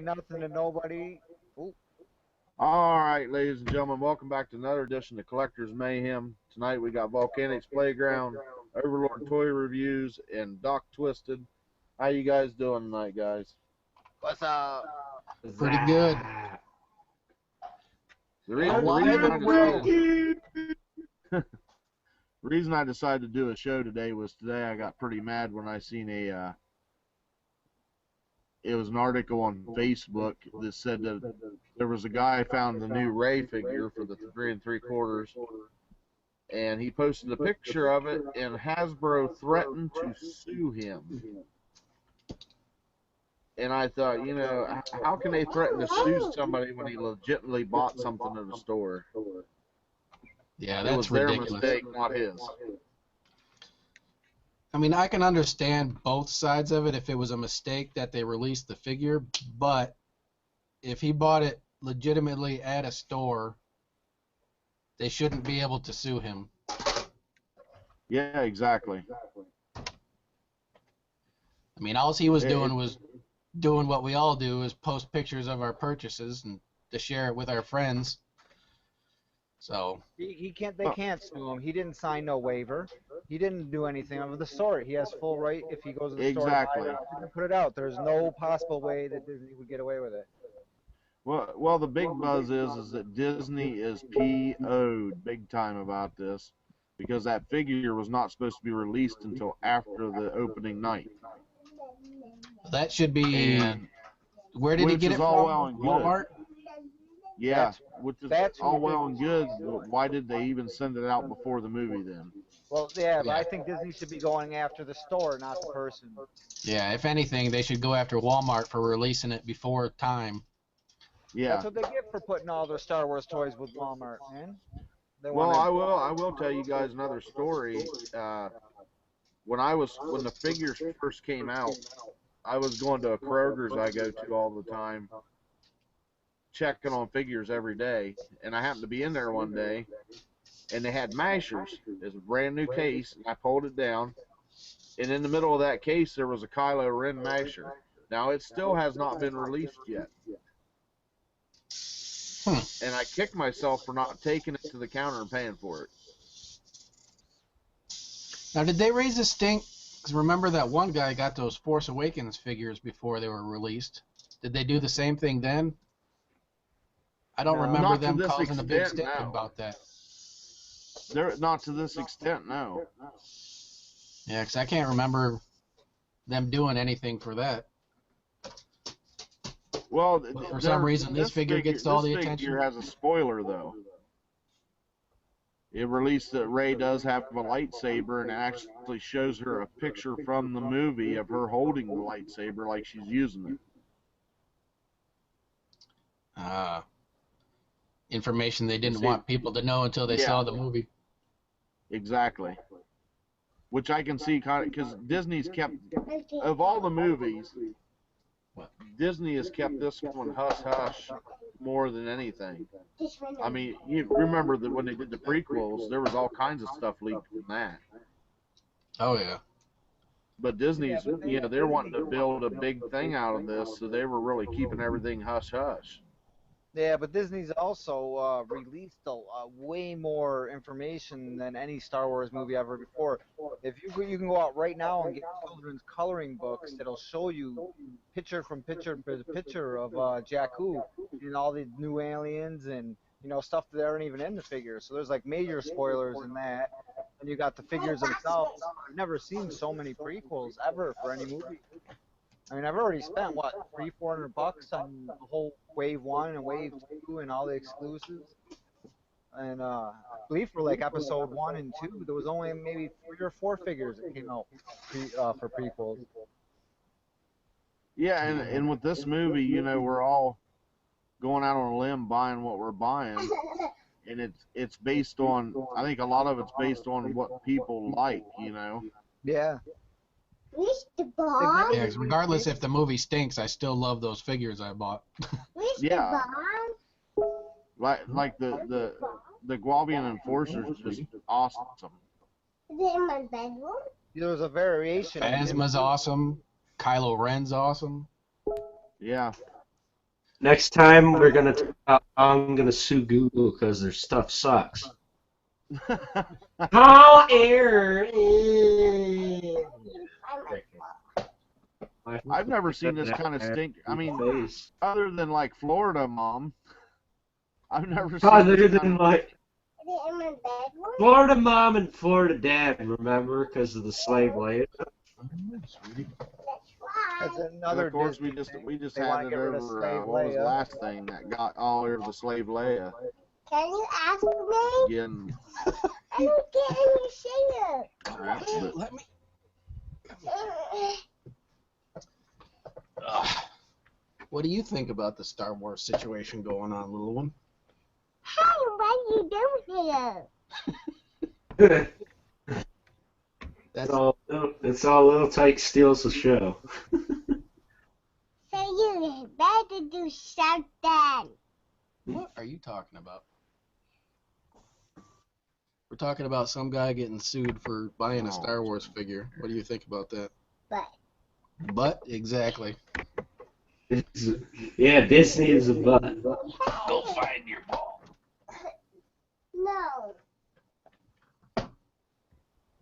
nothing to nobody. Ooh. All right, ladies and gentlemen, welcome back to another edition of Collector's Mayhem. Tonight we got Volcanics Playground, Overlord Toy Reviews, and Doc Twisted. How you guys doing tonight, guys? What's up? Pretty good. The reason I decided to do a show today was today I got pretty mad when I seen it was an article on Facebook that said that there was a guy found the new Ray figure for the 3 3/4, and he posted a picture of it, and Hasbro threatened to sue him. And I thought, you know, how can they threaten to sue somebody when he legitimately bought something at a store? Yeah, It that's was their ridiculous. mistake, not his. I mean, I can understand both sides of it if it was a mistake that they released the figure, but if he bought it legitimately at a store, they shouldn't be able to sue him. Yeah, exactly. I mean, all he was doing was doing what we all do, is post pictures of our purchases and to share it with our friends. So He can't. They can't sue him. He didn't sign no waiver. He didn't do anything of the sort. He has full right if he goes to the store to buy it and put it out. There's no possible way that Disney would get away with it. Well, the big buzz is that Disney is PO'd big time about this because that figure was not supposed to be released until after the opening night. that should be. And where did he get it from? All well and good. Walmart? Yeah, which is all well and good, but why did they even send it out before the movie then? Well, yeah, but I think Disney should be going after the store, not the person. Yeah, if anything, they should go after Walmart for releasing it before time. Yeah. That's what they get for putting all their Star Wars toys with Walmart, man. Well, I will tell you guys another story. When the figures first came out, I was going to a Kroger's I go to all the time, checking on figures every day, and I happened to be in there one day, and they had mashers. It's a brand new case, and I pulled it down, and in the middle of that case there was a Kylo Ren masher. Now it still has not been released yet. And I kicked myself for not taking it to the counter and paying for it. Now, did they raise a stink? Because remember that one guy got those Force Awakens figures before they were released. Did they do the same thing then? I don't remember them causing a big stink about that. Not to this extent, no. Yeah, because I can't remember them doing anything for that. Well, for some reason, this figure gets all the attention. This figure has a spoiler, though. It released that Rey does have a lightsaber, and it actually shows her a picture from the movie of her holding the lightsaber like she's using it. Information they didn't want people to know until they saw the movie. Exactly. Which I can see, because Disney's kept, of all the movies, Disney has kept this one hush-hush more than anything. I mean, you remember that when they did the prequels, there was all kinds of stuff leaked from that. Oh, yeah. But Disney's, you know, they're wanting to build a big thing out of this, so they were really keeping everything hush-hush. Yeah, but Disney's also released way more information than any Star Wars movie ever before. If you can go out right now and get children's coloring books that'll show you picture from picture to picture of Jakku and all the new aliens and stuff that aren't even in the figures. So there's like major spoilers in that. And you got the figures themselves. I've never seen so many prequels ever for any movie. I mean, I've already spent, what, $300-400 on the whole Wave 1 and Wave 2 and all the exclusives. And I believe for like Episode 1 and 2, there was only maybe 3 or 4 figures that came out for prequels. Yeah, and with this movie, you know, we're all going out on a limb buying what we're buying. And it's based on, I think a lot of it's based on what people like, you know. Yeah. Yeah, regardless if the movie stinks, I still love those figures I bought. Yeah. Like the Guavian Enforcer is just awesome. Is it in my bedroom? There's a variation. Phasma's awesome. Kylo Ren's awesome. Yeah. Next time we're gonna talk about how I'm gonna sue Google because their stuff sucks. Call error. I've never seen this kind of stink. I mean, other than like Florida, Mom, I've never seen Other this than kind of. like Is it in my bedroom? Florida mom and Florida dad, remember, because of the slave labor. That's That's why. another Of course, Disney we thing. just They had want to it get rid of over. Slave What was the Leia. last thing that got all over the slave Leia? Can you ask me? Again, I don't get any crap. But Let me. sugar. What do you think about the Star Wars situation going on, little one? Hey, what are you doing here? It's all Little Tyke steals the show. So you better do something. What are you talking about? We're talking about some guy getting sued for buying a Star Wars figure. What do you think about that? But exactly. Yeah, Disney is a butt. Go find your ball. No.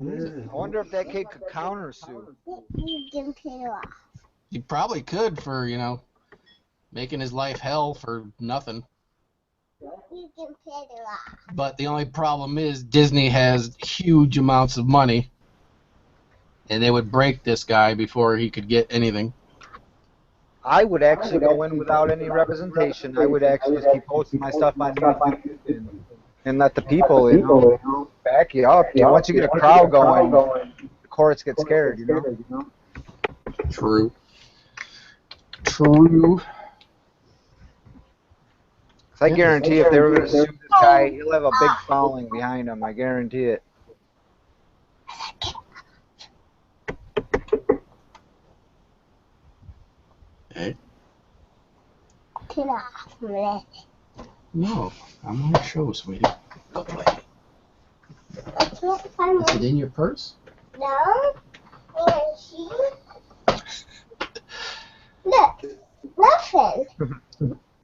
I wonder if that kid could countersue. You can pay it off. He probably could for, making his life hell for nothing. You can pay it off. But the only problem is Disney has huge amounts of money, and they would break this guy before he could get anything. I would actually go in without any representation. I would actually just keep posting my stuff on YouTube and let the people, back you up. Once you get a crowd going, the courts get scared, True. 'Cause I guarantee if they were going to sue this guy, he'll have a big following behind him. I guarantee it. Hey? Pay it off. Let No, I'm on the show, sweetie. Go play. I can't find Is it in your purse? No. And she. Look. Nothing.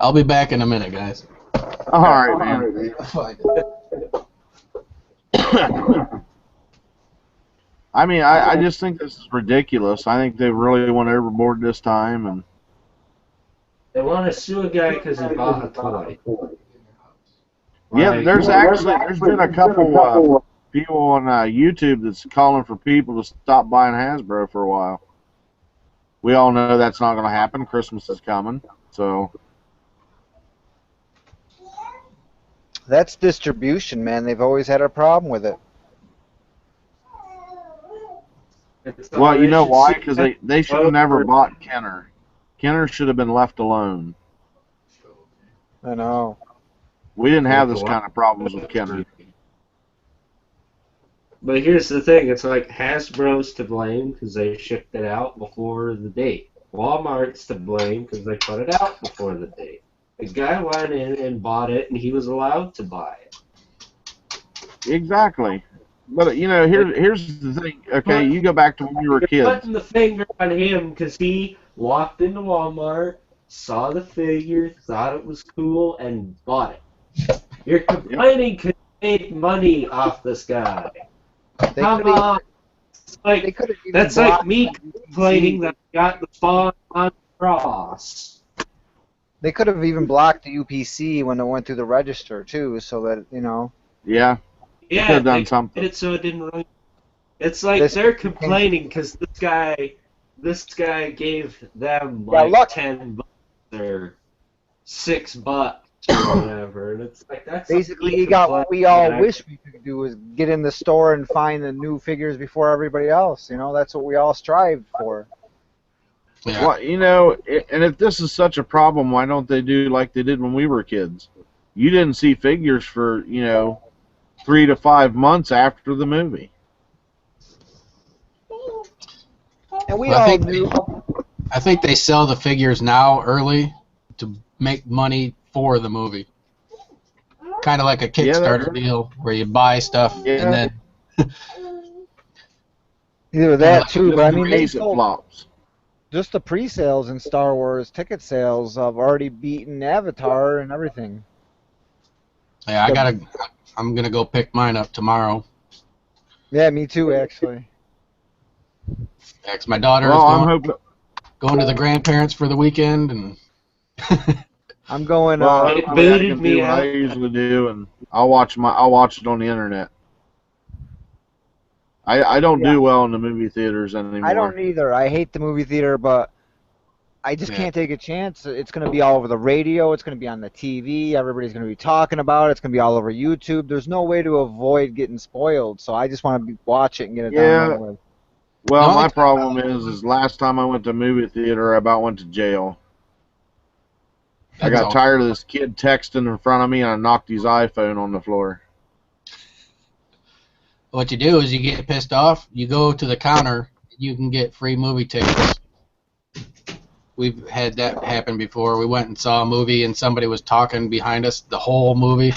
I'll be back in a minute, guys. all right, man. I'll find it. I mean, I just think this is ridiculous. I think they really went overboard this time, and They want to sue a guy because he bought a toy. yeah, there's been a couple people on YouTube that's calling for people to stop buying Hasbro for a while. We all know that's not going to happen. Christmas is coming, so That's distribution, man. They've always had a problem with it. well, you know why? Because they should have never bought Kenner. Kenner should have been left alone. I know. We didn't have this kind of problems with Kenner. But here's the thing, it's like Hasbro's to blame because they shipped it out before the date. Walmart's to blame because they put it out before the date. The guy went in and bought it, and he was allowed to buy it. Exactly. But here's the thing. Okay, you go back to when we were You're kids. putting the finger on him because he walked into Walmart, saw the figure, thought it was cool, and bought it. You're complaining because you made money off this guy. Come on. That's like me complaining that I got the Spawn on the cross. They could have even blocked the UPC when it went through the register too, so that Yeah. Yeah, could've done they something. did it so it didn't run. It's like they're complaining because this guy gave them like $10 or $6 or whatever, and it's like that's basically he got what we all wish we could do is get in the store and find the new figures before everybody else. That's what we all strived for. Yeah. Well, and if this is such a problem, why don't they do like they did when we were kids? You didn't see figures for 3 to 5 months after the movie. And we Well, all knew. I think they sell the figures now early to make money for the movie. Kind of like a Kickstarter deal where you buy stuff and then Either that too, but I mean, case it flops. Just the pre-sales in Star Wars ticket sales have already beaten Avatar and everything. Yeah, I'm gonna go pick mine up tomorrow. Yeah, me too, actually. Yeah, 'cause my daughter Well, is I'm hoping. going to the grandparents for the weekend, and I'm going. Well, It hopefully I booted can do me what I out. usually do, and I'll watch it on the internet. I don't Yeah, do well in the movie theaters I don't anymore. either. I hate the movie theater, but I just yeah, can't take a chance. It's going to be all over the radio. It's going to be on the TV. Everybody's going to be talking about it. It's going to be all over YouTube. There's no way to avoid getting spoiled. So I just want to watch it and get it done and Yeah. over with. the Well, only my time problem is last time I went to a movie theater, I about went to jail. I that's got all. tired of this kid texting in front of me, and I knocked his iPhone on the floor. What you do is you get pissed off, you go to the counter, you can get free movie tickets. We've had that happen before. We went and saw a movie and somebody was talking behind us the whole movie,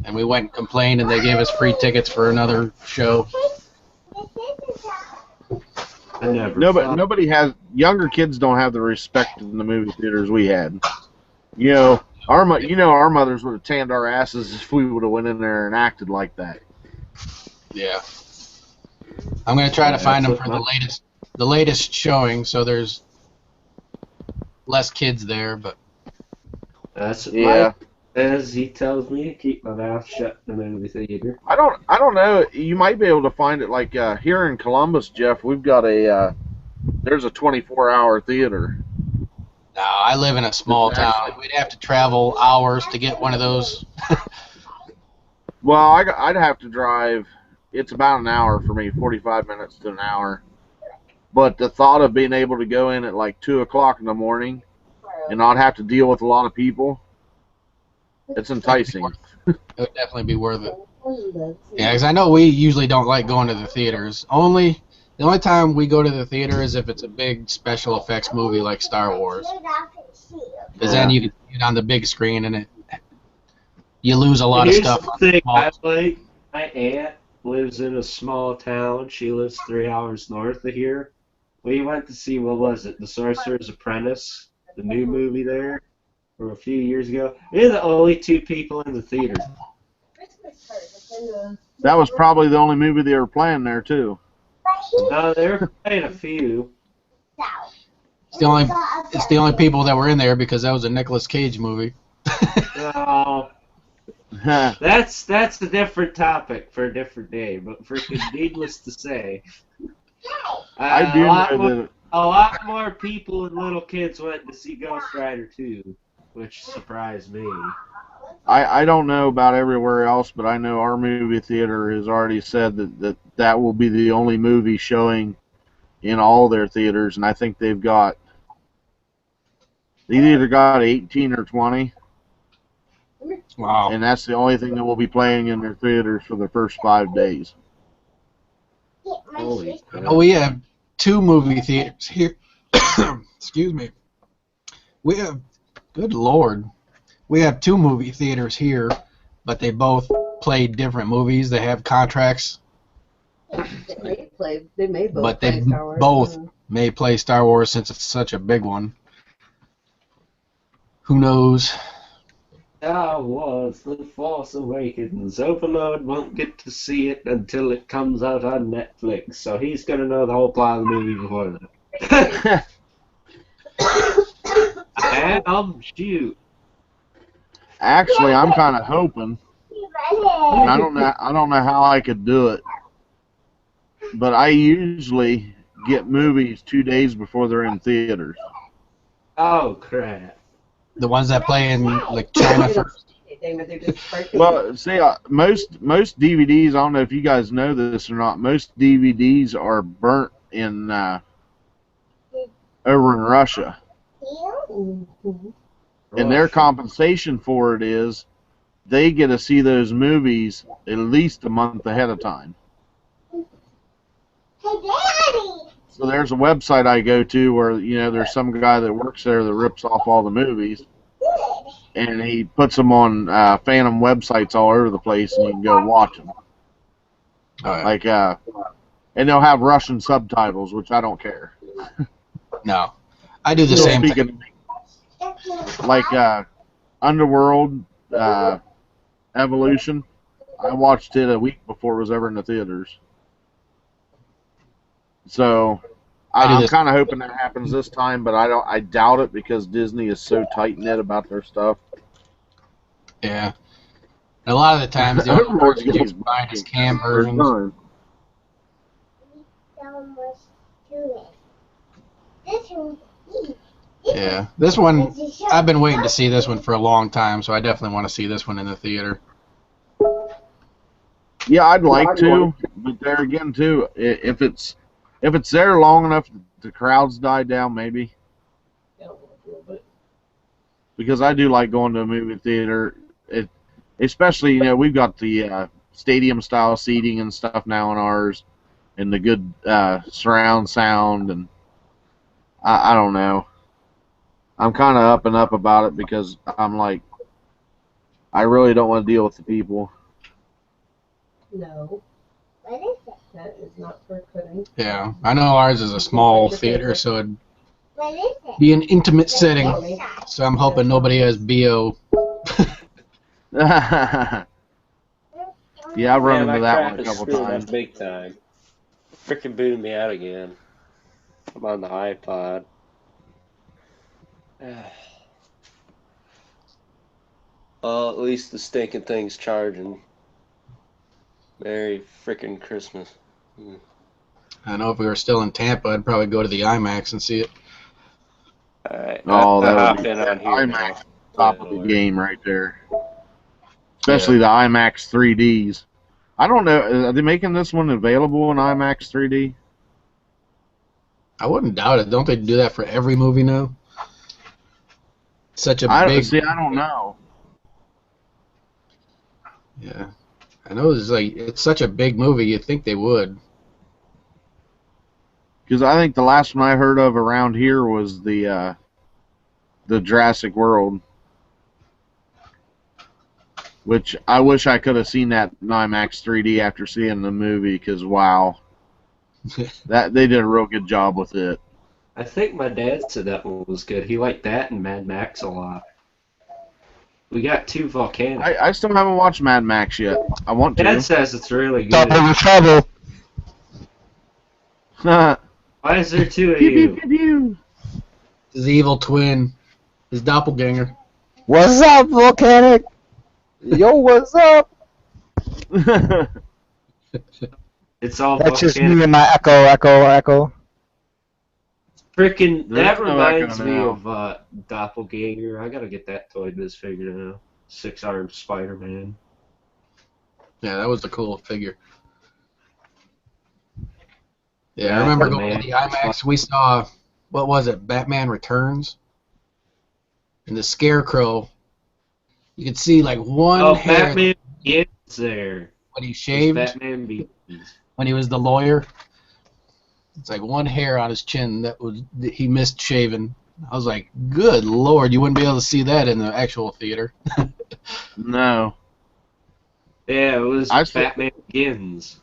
and we went and complained and they gave us free tickets for another show. I never Nobody, saw. nobody has. Younger kids don't have the respect in the movie theaters we had. You know, our mothers would have tanned our asses if we would have went in there and acted like that. Yeah. I'm gonna try to Yeah, find them that's for what the latest showing, so there's less kids there, but That's what Yeah, Mike says. He tells me to keep my mouth shut in the movie theater. I don't know. You might be able to find it like here in Columbus, Jeff. We've got there's a 24-hour theater. no, I live in a small It's town. actually, We'd have to travel hours to get one of those. well, I'd have to drive. It's about an hour for me, 45 minutes to an hour. But the thought of being able to go in at like 2 o'clock in the morning and not have to deal with a lot of people, it's enticing. It would definitely be worth it. Yeah, because I know we usually don't like going to the theaters. The only time we go to the theater is if it's a big special effects movie like Star Wars. Because then you can see it on the big screen and you lose a lot of Here's stuff. the on the thing small- I like. My aunt lives in a small town. She lives 3 hours north of here. We went to see, what was it, The Sorcerer's Apprentice, the new movie there, from a few years ago. We're the only two people in the theater. That was probably the only movie they were playing there too. No, they were playing a few. It's the only people that were in there because that was a Nicolas Cage movie. No, that's a different topic for a different day. But freaking needless to say, I do know that. a lot more people and little kids went to see Ghost Rider 2, which surprised me. I don't know about everywhere else, but I know our movie theater has already said that will be the only movie showing in all their theaters, and I think they either got 18 or 20, Wow. and that's the only thing that will be playing in their theaters for the first 5 days. Holy crap. Oh, we have two movie theaters here. Excuse me. Good Lord. We have two movie theaters here, but they both play different movies. They have contracts, They may both but they play Star Wars. both may play Star Wars since it's such a big one. Who knows? Star Wars The Force Awakens. Overlord won't get to see it until it comes out on Netflix, so he's gonna know the whole plot of the movie before that. And shoot. Actually, I'm kind of hoping, and I don't know how I could do it, but I usually get movies 2 days before they're in theaters. Oh crap. The ones that play in like China first. Well, see, most DVDs, I don't know if you guys know this or not, most DVDs are burnt in over in Russia. And their compensation for it is they get to see those movies at least a month ahead of time. So there's a website I go to where, there's some guy that works there that rips off all the movies, and he puts them on Phantom websites all over the place, and you can go watch them. Oh, yeah. And they'll have Russian subtitles, which I don't care. No, I do the Still same thing. speaking, like Underworld Evolution, I watched it a week before it was ever in the theaters. So I do I'm this. kind of hoping that happens this time, but I doubt it because Disney is so tight knit about their stuff. Yeah. And a lot of the times, the only Overlord's versions you getting can find is cam first versions. time. So much to it. This one, Yeah. This one, I've been waiting to see this one for a long time, so I definitely want to see this one in the theater. Yeah, I'd like to, but there again too, if it's there long enough, the crowds die down maybe. Because I do like going to a movie theater. Especially, you know, we've got the stadium style seating and stuff now in ours, and the good surround sound, and I don't know. I'm kind of up and up about it because I'm like, I really don't want to deal with the people. No, What is it? that is not for pudding. Yeah. I know ours is a small theater, so it'd What is it? be an intimate setting. So I'm hoping nobody has BO. Yeah, I've run Man, my into that crap one a is couple screwing times. up big time. Freaking booted me out again. I'm on the iPod. Well, at least the stinking thing's charging. Merry freaking Christmas. I know if we were still in Tampa, I'd probably go to the IMAX and see it. Alright, Oh, I that would hopped be in on here now. IMAX top of the game right there. Yeah. Especially the IMAX 3Ds. I don't know. Are they making this one available in IMAX 3D? I wouldn't doubt it. Don't they do that for every movie now? Such a I big. don't know. Yeah. I know it's such a big movie. You'd think they would. Because I think the last one I heard of around here was the Jurassic World, which I wish I could have seen that in IMAX 3D after seeing the movie. Because wow, that they did a real good job with it. I think my dad said that one was good. He liked that and Mad Max a lot. We got two volcanoes. I still haven't watched Mad Max yet. I want to. Dad says it's really good. trouble. Why is there two of you? His evil twin. His doppelganger. What's up, Volcanic? Yo, what's up? It's all That's just volcanic. me and my echo. Freaking, that There's no echo reminds me now. of Doppelganger. I gotta get that toy biz figure now. 6-armed Spider-Man. Yeah, that was the cool figure. Yeah, Yeah, I remember the going man. to the IMAX. We saw, what was it, Batman Returns? And the Scarecrow. You could see like one Oh, hair Batman Begins there. when he It's shaved, Batman Begins. when he was the lawyer. It's like one hair on his chin that he missed shaving. I was like, good lord, you wouldn't be able to see that in the actual theater. No. Yeah, it was I still- Batman Begins.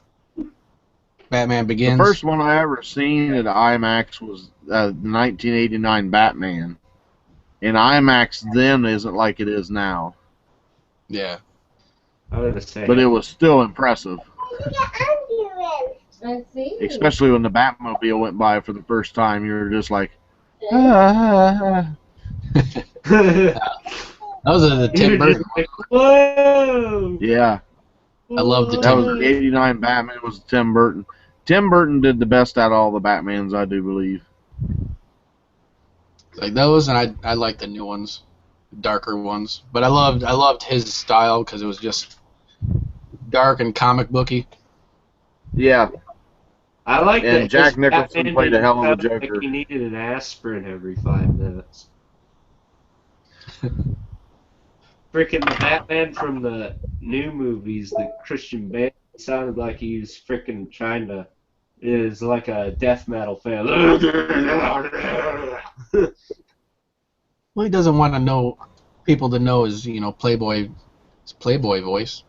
Batman The Begins. first one I ever seen at IMAX was 1989 Batman. And IMAX then isn't like it is now. Yeah. I was gonna say. But it was still impressive. I see. Especially when the Batmobile went by for the first time. You were just like, Those are the Tim You're Burton. just like, whoa! yeah. I love the That Tim was Burton. the 89 Batman was Tim Burton. Tim Burton did the best out of all the Batmans, I do believe. Like those, and I like the new ones, darker ones. But I loved his style because it was just dark and comic booky. Yeah. I like And that Jack his Nicholson Batman played a hell of a didn't sound Joker. Like he needed an aspirin every 5 minutes. Freaking the Batman from the new movies, the Christian Bale, sounded like he was freaking trying to. Is like a death metal fan. Well, he doesn't want people to know his Playboy voice.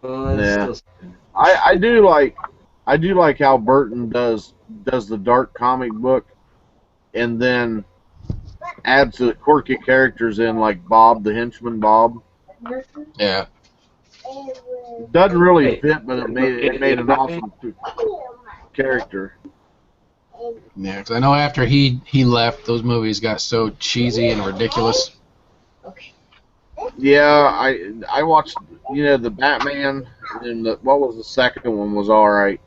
Well, Yeah. still- I do like how Burton does the dark comic book, and then adds the quirky characters in like Bob the henchman Bob. Yeah. Doesn't really Hey, fit, but it made an awesome character. Yeah, because I know after he left, those movies got so cheesy and ridiculous. Yeah, I watched the Batman, and what was the second one was all right,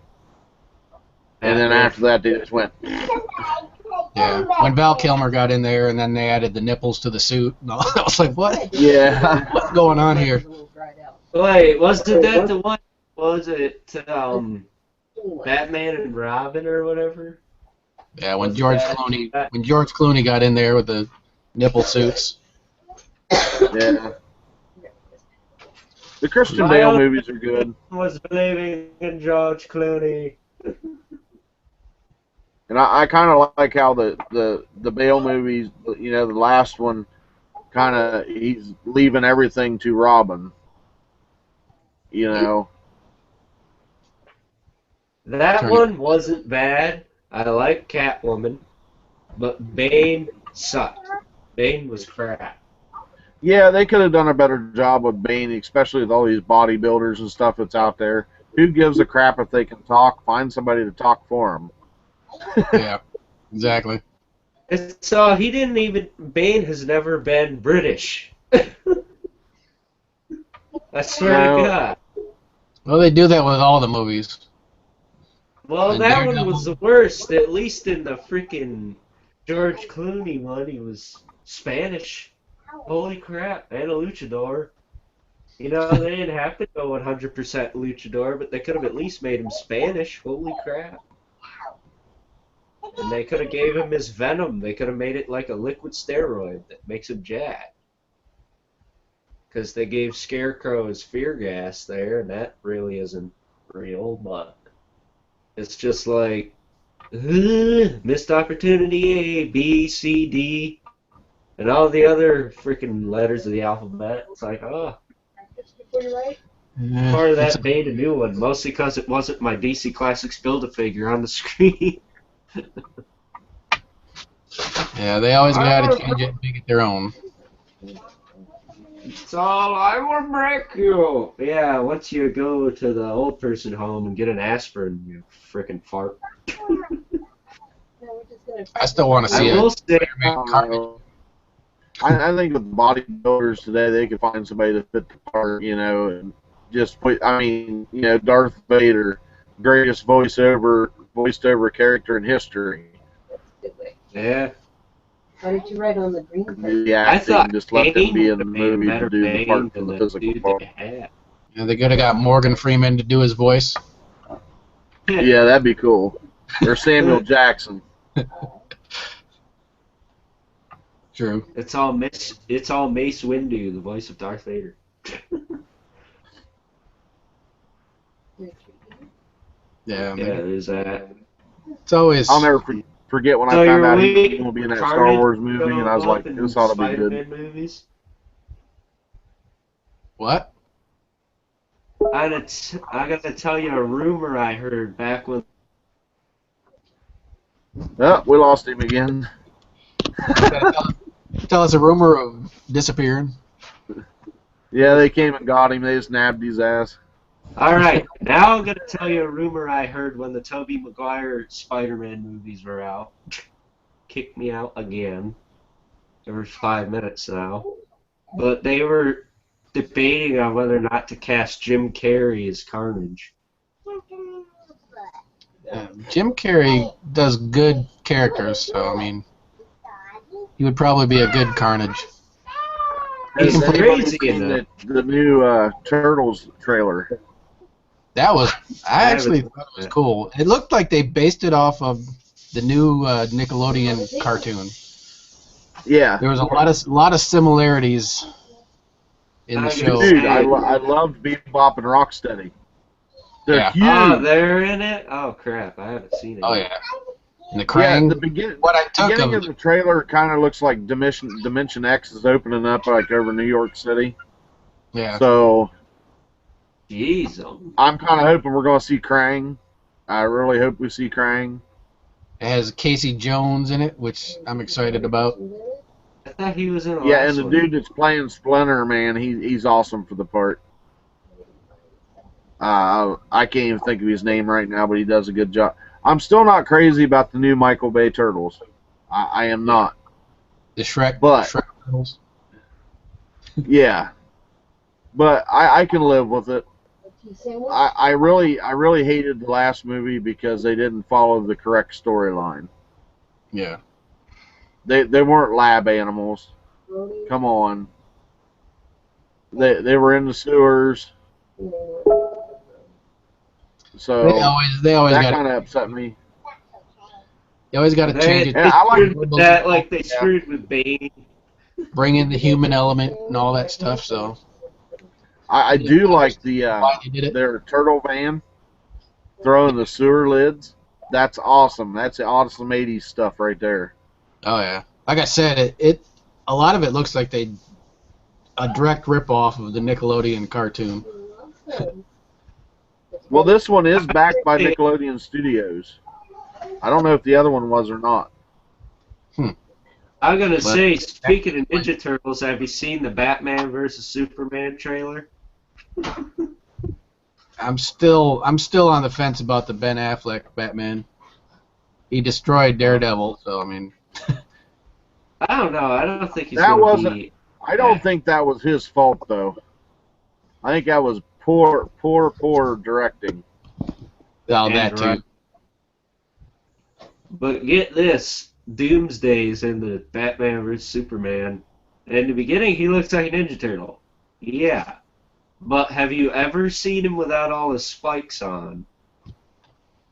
and then Batman. after that they just went. Yeah. When Val Kilmer got in there, and then they added the nipples to the suit, I was like, what? Yeah. What's going on here? Wait, wasn't that the one? Was it Batman and Robin or whatever? Yeah, when George Clooney got in there with the nipple suits. Yeah. The Christian My Bale own- movies are good, Was believing in George Clooney. and I kind of like how the Bale movies, the last one, kind of he's leaving everything to Robin. That Turn one wasn't bad. I like Catwoman, but Bane sucked. Bane was crap. Yeah, they could have done a better job with Bane, especially with all these bodybuilders and stuff that's out there. Who gives a crap if they can talk? Find somebody to talk for them. Yeah, exactly. So he didn't even. Bane has never been British. I swear No. to God. Well, they do that with all the movies. Well, And that one Daredevil. was the worst. At least in the freaking George Clooney one, he was Spanish. Holy crap, and a luchador. They didn't have to go 100% luchador, but they could have at least made him Spanish. Holy crap. And they could have gave him his venom. They could have made it like a liquid steroid that makes him jack. Because they gave Scarecrow his fear gas there, and that really isn't real, but it's just like, missed opportunity A, B, C, D, and all the other freaking letters of the alphabet. It's like, oh, Yeah, part of it's- that made a new one, mostly because it wasn't my DC Classics Build-A-Figure on the screen. yeah, they always got to change it and make it their own. It's all I will break you. Yeah, once you go to the old person home and get an aspirin, you frickin' fart. I still want to I see will it. say, I don't know. I think with bodybuilders today, they could find somebody to fit the part, and just put. I mean, Darth Vader, greatest voiced over character in history. yeah. What did you write on the green part? The I acting, thought just let them Kane be in the would have made a movie better to do the Bane part for than the the physical dude part. they had. Yeah, they could have got Morgan Freeman to do his voice. Yeah, that'd be cool. Or Samuel Jackson. True. It's all Mace Windu, the voice of Darth Vader. Yeah, Yeah, there's that. it's always. I'll never forget when So I found you're out he was waiting going to be in for that Star Carnage Wars to movie, and I was go like, up in this ought to be good. Spider-Man movies. What? I gotta tell you a rumor I heard back when. Oh, we lost him again. Tell us a rumor of disappearing. Yeah, they came and got him. They just nabbed his ass. All right, now I'm gonna tell you a rumor I heard when the Tobey Maguire Spider-Man movies were out. Kicked me out again. Every 5 minutes now, but they were debating on whether or not to cast Jim Carrey as Carnage. Jim Carrey does good characters, so I mean, he would probably be a good Carnage. He's Has anybody crazy seen enough. the new Turtles trailer? That was, I actually haven't thought it was cool. It looked like they based it off of the new Nickelodeon cartoon. Yeah. There was a lot of similarities in the show. Dude, I loved Bebop and Rocksteady. They're Yeah. huge. Oh, they're in it? Oh, crap, I haven't seen it. Oh yeah, and the Yeah, Krang. the beginning. What I took Beginning of of the trailer kind of looks like Dimension X is opening up like over New York City. yeah, So Jeez. I'm kind of hoping we're going to see Krang. I really hope we see Krang. It has Casey Jones in it, which I'm excited about. I thought he was in the Yeah, last and the one. dude that's playing Splinter, man, he's awesome for the part. I can't even think of his name right now, but he does a good job. I'm still not crazy about the new Michael Bay Turtles. I am not. The Shrek Turtles. Yeah, but I can live with it. I really hated the last movie because they didn't follow the correct storyline. Yeah. They weren't lab animals. Come on. They were in the sewers. So They always that got kind of upset me. you always got to change it. Yeah, I like Screwed with that like they screwed with Bane. Bring in the human element and all that stuff. So I do like the why they did it. their turtle van throwing the sewer lids. That's awesome. That's awesome 80s stuff right there. Oh yeah. Like I said, it a lot of it looks like a direct rip off of the Nickelodeon cartoon. Well, this one is backed by Nickelodeon Studios. I don't know if the other one was or not. I'm gonna say, speaking of Ninja Turtles, have you seen the Batman versus Superman trailer? I'm still on the fence about the Ben Affleck Batman. He destroyed Daredevil, so I mean. I don't know. I don't think he's That gonna wasn't. be. I don't think that was his fault though. I think that was poor directing. Oh, that too. But get this, Doomsday's in the Batman vs Superman. In the beginning, he looks like a Ninja Turtle. Yeah. But have you ever seen him without all his spikes on?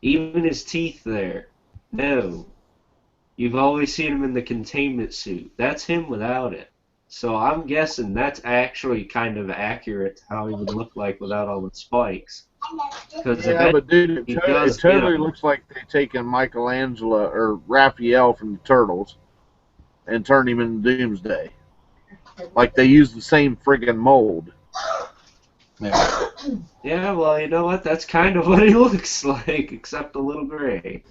Even his teeth there? No. You've always seen him in the containment suit. That's him without it. So I'm guessing that's actually kind of accurate to how he would look like without all the spikes. Yeah, but dude, it totally looks like they've taken Michelangelo or Raphael from the Turtles and turned him into Doomsday. Like they use the same friggin' mold. Yeah, well, you know what? That's kind of what he looks like, except a little gray.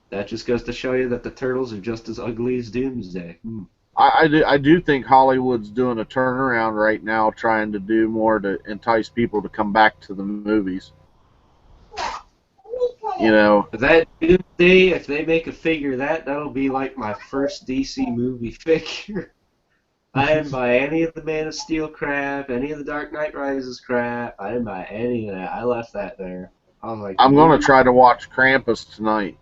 That just goes to show you that the Turtles are just as ugly as Doomsday. I do think Hollywood's doing a turnaround right now, trying to do more to entice people to come back to the movies. You know. That Doomsday, if they make a figure that'll be like my first DC movie figure. I didn't buy any of the Man of Steel crap, any of the Dark Knight Rises crap. I didn't buy any of that. I left that there. I was like, I'm gonna try to watch Krampus tonight.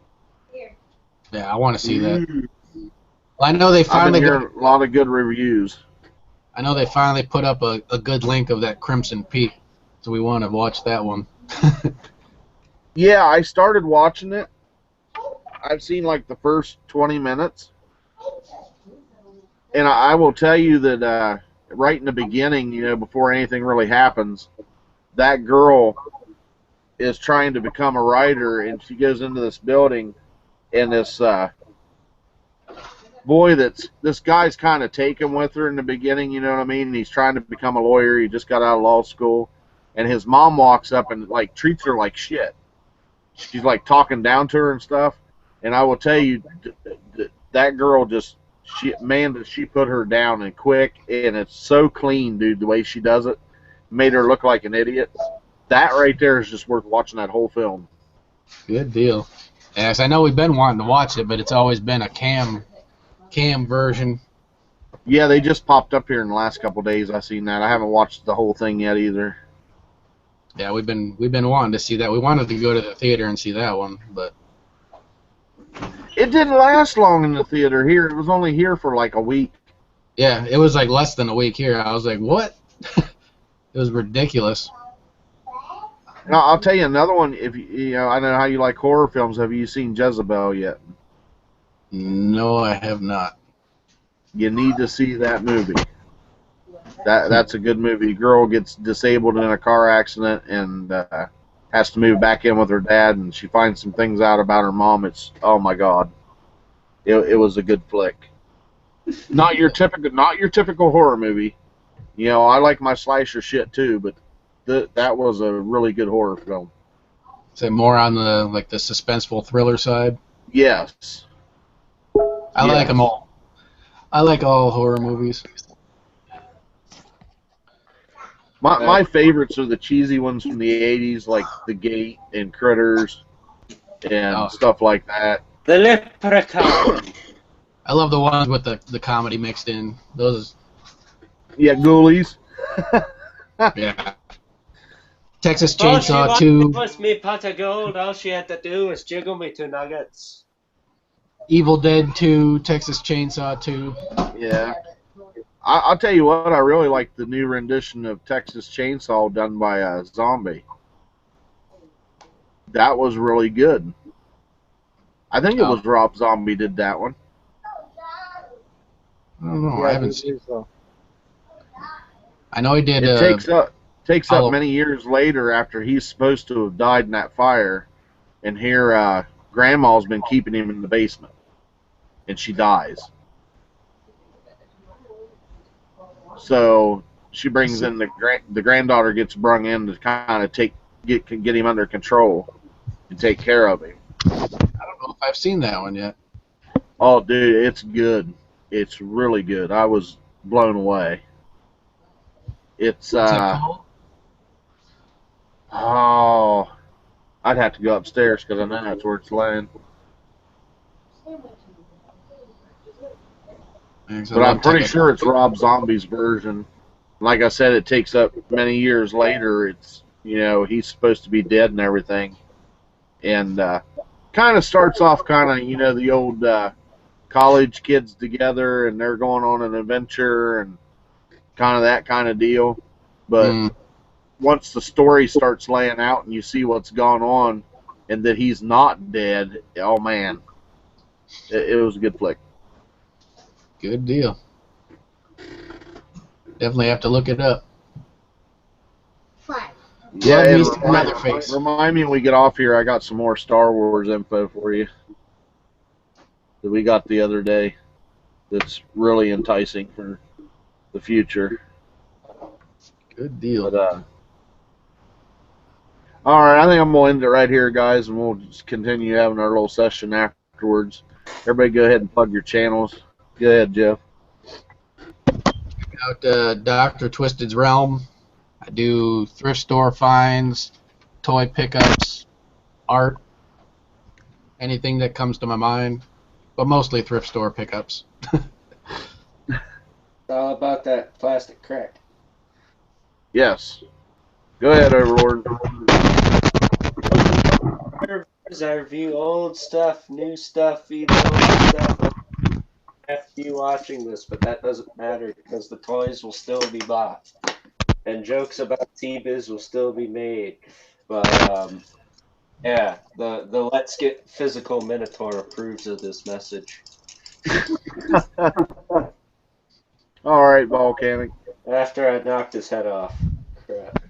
Yeah, I want to see that. Well, I know they finally got a lot of good reviews. I know they finally put up a good link of that Crimson Peak, so we want to watch that one. Yeah, I started watching it. I've seen like the first 20 minutes. And I will tell you that right in the beginning, you know, before anything really happens, that girl is trying to become a writer, and she goes into this building, and this this guy's kind of taken with her in the beginning, you know what I mean? And he's trying to become a lawyer. He just got out of law school, and his mom walks up and like treats her like shit. She's like talking down to her and stuff. And I will tell you, that girl just she put her down and quick, and it's so clean, dude. The way she does it made her look like an idiot. That right there is just worth watching that whole film. Good deal. Yes, I know we've been wanting to watch it, but it's always been a cam version. Yeah, they just popped up here in the last couple of days. I seen that. I haven't watched the whole thing yet either. Yeah, we've been wanting to see that. We wanted to go to the theater and see that one, but it didn't last long in the theater here. It was only here for like a week. Yeah, it was like less than a week here. I was like, what? It was ridiculous. Now, I'll tell you another one. If you know, I don't know how you like horror films. Have you seen Jezebel yet? No, I have not. You need to see that movie. That's a good movie. Girl gets disabled in a car accident and has to move back in with her dad, and she finds some things out about her mom. It's, oh my God, it was a good flick. Not your typical horror movie. You know, I like my slasher shit too, but that was a really good horror film. Is it more on the like the suspenseful thriller side? Yes. I like them all. I like all horror movies. My favorites are the cheesy ones from the 80s, like The Gate and Critters and stuff like that. The Leprechaun. I love the ones with the comedy mixed in. Those. Yeah, Ghoulies. Yeah. Texas All she Chainsaw wanted 2. was me pot of gold. All she had to do was jiggle me 2 nuggets. Evil Dead 2. Texas Chainsaw 2. Yeah. I'll tell you what, I really like the new rendition of Texas Chainsaw done by Zombie. That was really good. I think it was Rob Zombie did that one. I don't know. Yeah, I haven't seen. so. I know he did. It takes up Hollow. many years later after he's supposed to have died in that fire, and here Grandma's been keeping him in the basement, and she dies. So she brings in the granddaughter gets brung in to kind of get him under control and take care of him. I don't know if I've seen that one yet. Oh, dude, it's good. It's really good. I was blown away. It's What's that called? oh, I'd have to go upstairs because I know that's where it's laying. But I'm pretty sure it's Rob Zombie's version. Like I said, it takes up many years later. It's, he's supposed to be dead and everything. And kind of starts off kind of, the old college kids together and they're going on an adventure and kind of that kind of deal. But once the story starts laying out and you see what's gone on and that he's not dead, oh man, it was a good flick. Good deal. Definitely have to look it up. Yeah, and remind me when we get off here, I got some more Star Wars info for you that we got the other day that's really enticing for the future. Good deal. But, all right, I think I'm going to end it right here, guys, and we'll just continue having our little session afterwards. Everybody go ahead and plug your channels. Go ahead, Jeff. Out Dr. Twisted's Realm. I do thrift store finds, toy pickups, art, anything that comes to my mind, but mostly thrift store pickups. It's all about that plastic crack. Yes. Go ahead, Overlord. I review old stuff, new stuff, even old stuff. After you watching this, but that doesn't matter because the toys will still be bought. And jokes about T-Biz will still be made. But, yeah, the Let's Get Physical Minotaur approves of this message. All right, Volcanic. After I knocked his head off. Crap.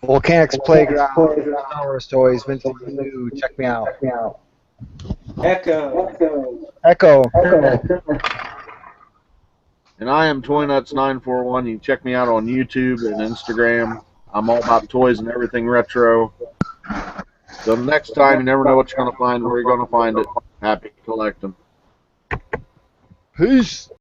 Volcanic's Playground, Star Wars toys, vintage and new. Check me out. Echo. And I am ToyNuts941. You can check me out on YouTube and Instagram. I'm all about toys and everything retro. So next time, you never know what you're going to find, where you're going to find it. Happy collecting. Peace.